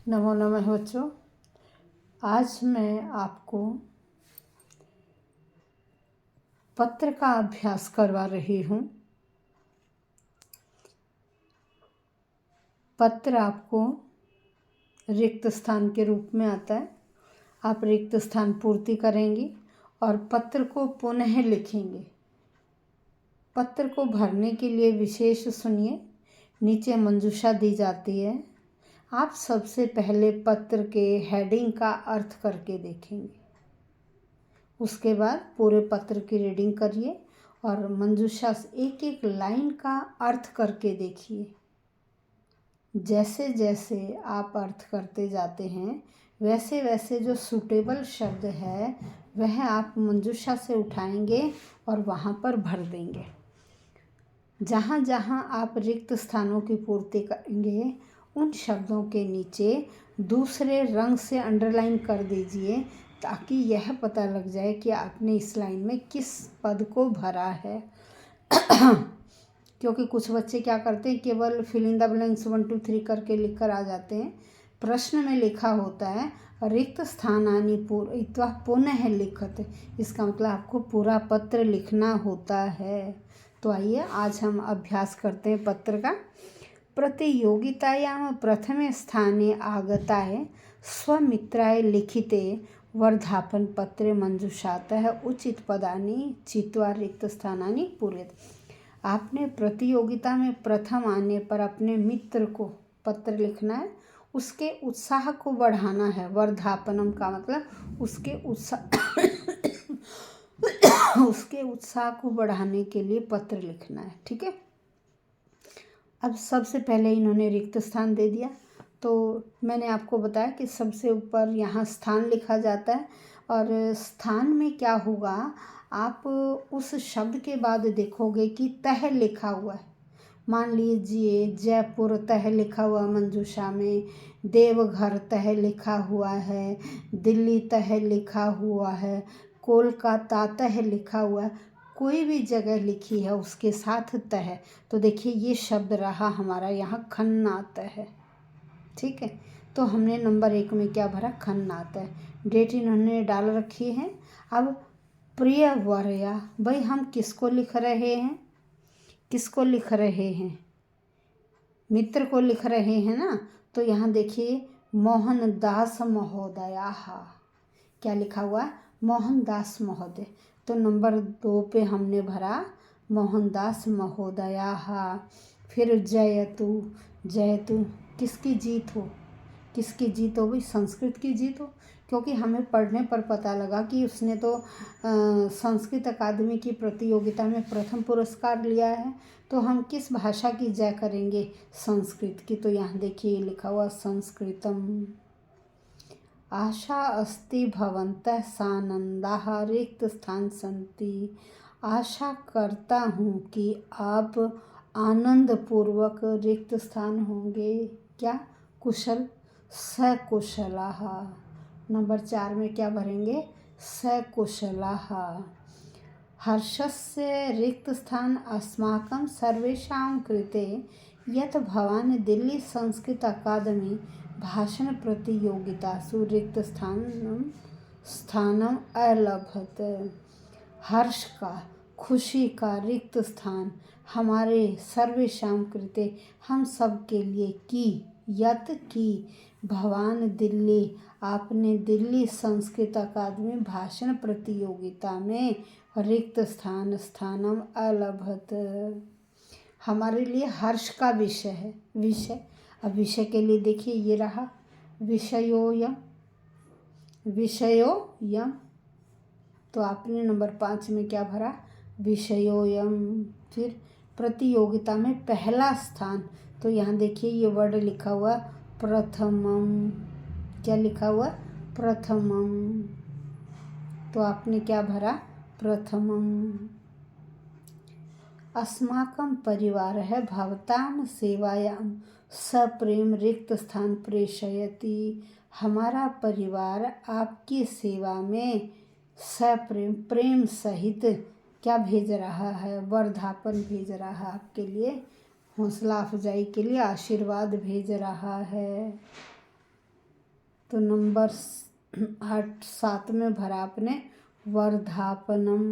नमो नमः बच्चों। आज मैं आपको पत्र का अभ्यास करवा रही हूँ। पत्र आपको रिक्त स्थान के रूप में आता है। आप रिक्त स्थान पूर्ति करेंगी और पत्र को पुनः लिखेंगे। पत्र को भरने के लिए विशेष सुनिए, नीचे मंजूषा दी जाती है। आप सबसे पहले पत्र के हेडिंग का अर्थ करके देखेंगे। उसके बाद पूरे पत्र की रीडिंग करिए और मंजूषा से एक एक लाइन का अर्थ करके देखिए। जैसे जैसे आप अर्थ करते जाते हैं वैसे वैसे जो सूटेबल शब्द है वह आप मंजूषा से उठाएंगे और वहाँ पर भर देंगे। जहाँ जहाँ आप रिक्त स्थानों की पूर्ति करेंगे उन शब्दों के नीचे दूसरे रंग से अंडरलाइन कर दीजिए, ताकि यह पता लग जाए कि आपने इस लाइन में किस पद को भरा है। क्योंकि कुछ बच्चे क्या करते हैं, केवल फिल इन द ब्लैंक्स 1 2 3 करके लिख कर आ जाते हैं। प्रश्न में लिखा होता है रिक्त स्थानानि पूरयित्वा पुनः लिखत। इसका मतलब आपको पूरा पत्र लिखना होता है। तो आइए आज हम अभ्यास करते हैं पत्र का। प्रतियोगितायां प्रथमे स्थाने आगताय स्वमित्राय लिखिते वर्धापनपत्रे मंजूषातः उचित पदानि चित्वा रिक्त स्थानानि पूरयेत्। आपने प्रतियोगिता में प्रथम आने पर अपने मित्र को पत्र लिखना है, उसके उत्साह को बढ़ाना है। वर्धापनम का मतलब उसके उत्साह को बढ़ाने के लिए पत्र लिखना है। ठीक है। अब सबसे पहले इन्होंने रिक्त स्थान दे दिया, तो मैंने आपको बताया कि सबसे ऊपर यहाँ स्थान लिखा जाता है और स्थान में क्या होगा, आप उस शब्द के बाद देखोगे कि तह लिखा हुआ है। मान लीजिए जयपुर तह लिखा हुआ मंजूषा में, देवघर तह लिखा हुआ है, दिल्ली तह लिखा हुआ है, कोलकाता तह लिखा हुआ है। कोई भी जगह लिखी है उसके साथ तह, तो देखिए ये शब्द रहा हमारा यहाँ खन्नात है। ठीक है, तो हमने नंबर 1 में क्या भरा, खन्नात है। डेट इन्होंने डाल रखी है। अब प्रिय वर्या, भाई हम किसको लिख रहे हैं, किसको लिख रहे हैं, मित्र को लिख रहे हैं ना। तो यहाँ देखिए मोहनदास महोदया, क्या लिखा हुआ है, मोहनदास महोदय। तो नंबर 2 पे हमने भरा मोहनदास महोदया। फिर जयतु, जयतु किसकी जीत हो, किसकी जीत हो, भाई संस्कृत की जीत हो। क्योंकि हमें पढ़ने पर पता लगा कि उसने तो संस्कृत अकादमी की प्रतियोगिता में प्रथम पुरस्कार लिया है। तो हम किस भाषा की जय करेंगे, संस्कृत की। तो यहाँ देखिए लिखा हुआ संस्कृतम। आशा अस्ति भवन्तः सानन्दाः रिक्त स्थान सन्ति। आशा करता हूँ कि आप आनंद पूर्वक रिक्त स्थान होंगे। क्या, कुशल, सकुशलाः। नंबर 4 में क्या भरेंगे, सकुशलाः। हर्षस्य रिक्त स्थान अस्माकं सर्वेषां कृते यत् भवान् दिल्ली संस्कृत अकादमी भाषण प्रतियोगितासु रिक्त स्थानम अलभत। हर्ष का, खुशी का रिक्त स्थान हमारे सर्वेषां कृते, हम सब के लिए, की, यत की, भवान दिल्ली, आपने दिल्ली संस्कृत अकादमी भाषण प्रतियोगिता में रिक्त स्थानम अलभत, हमारे लिए हर्ष का विषय है। विषय, अब विषय के लिए देखिए ये रहा विषयोयम, विषयोयम। तो आपने नंबर 5 में क्या भरा, विषयोयम। फिर प्रतियोगिता में पहला स्थान, तो यहाँ देखिए ये वर्ड लिखा हुआ प्रथमम। क्या लिखा हुआ, प्रथमम। तो आपने क्या भरा, प्रथमम। अस्माकं परिवारः भवतां सेवायां सप्रेम रिक्त स्थान प्रेषयति। हमारा परिवार आपकी सेवा में सप्रेम, प्रेम सहित क्या भेज रहा है, वर्धापन भेज रहा है, आपके लिए हौसला अफजाई के लिए आशीर्वाद भेज रहा है। तो नंबर 7 में भरा आपने वर्धापनम।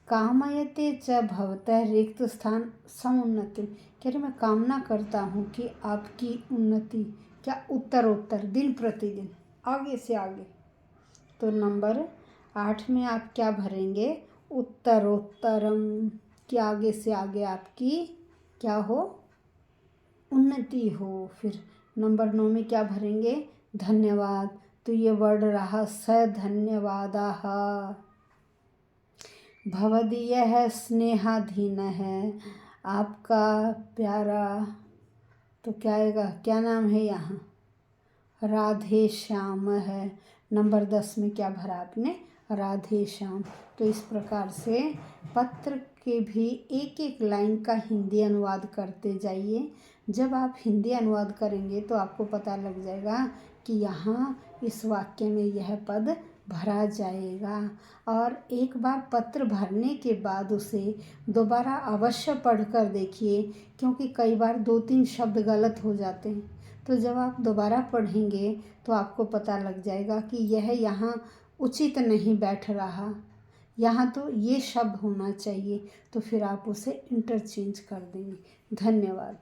कामयते च भवतः रिक्त स्थान समुन्नति। कह रहे मैं कामना करता हूँ कि आपकी उन्नति, क्या उत्तरोत्तर, दिन प्रतिदिन, आगे से आगे। तो नंबर 8 में आप क्या भरेंगे? उत्तरोत्तरम, कि आगे से आगे आपकी क्या हो? उन्नति हो। फिर नंबर 9 में क्या भरेंगे? धन्यवाद। तो ये वर्ड रहा स धन्यवादाः। भवदीयः स्नेहाधीनः, आपका प्यारा, तो क्या आएगा? क्या नाम है यहाँ? राधे श्याम है। नंबर 10 में क्या भरा आपने? राधे श्याम। तो इस प्रकार से पत्र के भी एक एक लाइन का हिंदी अनुवाद करते जाइए। जब आप हिंदी अनुवाद करेंगे तो आपको पता लग जाएगा कि यहाँ इस वाक्य में यह पद भरा जाएगा। और एक बार पत्र भरने के बाद उसे दोबारा अवश्य पढ़कर देखिए, क्योंकि कई बार 2-3 शब्द गलत हो जाते हैं। तो जब आप दोबारा पढ़ेंगे तो आपको पता लग जाएगा कि यह यहाँ उचित नहीं बैठ रहा, यहाँ तो ये शब्द होना चाहिए, तो फिर आप उसे इंटरचेंज कर देंगे। धन्यवाद।